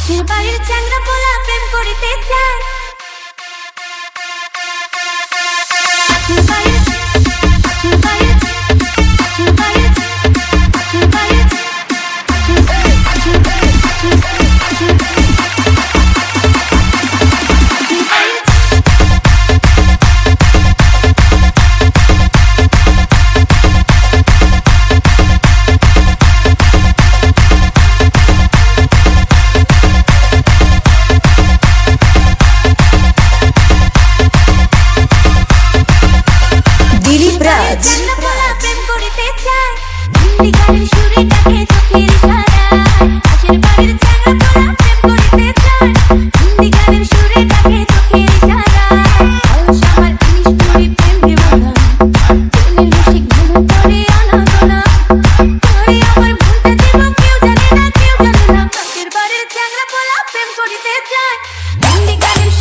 পাশের বাড়ির চ্যাংড়া পোলা প্রেম করিতে চায়, পাশের বাড়ির পাশের বাড়ির পাশের বাড়ির পাশের বাড়ির পাশের বাড়ির পাশের বাড়ির পাশের বাড়ির প্রেম করিতে চায়, হিন্দি গানের সুরে ডাকে চোখের ইশারায়। পাশের বাড়ির চ্যাংড়া পোলা প্রেম করিতে চায়, হিন্দি গানের সুরে ডাকে চোখের ইশারায়। অলস আমার ইলিশ পুরি প্রেমে বাঁধা, প্রেমের রসিক মনে পড়ে অনাগোনা। তোরে আমার ভুলতে দিব কেউ জানে না, কেউ জানে না। পাশের বাড়ির চ্যাংড়া পোলা প্রেম করিতে চায়, হিন্দি গানের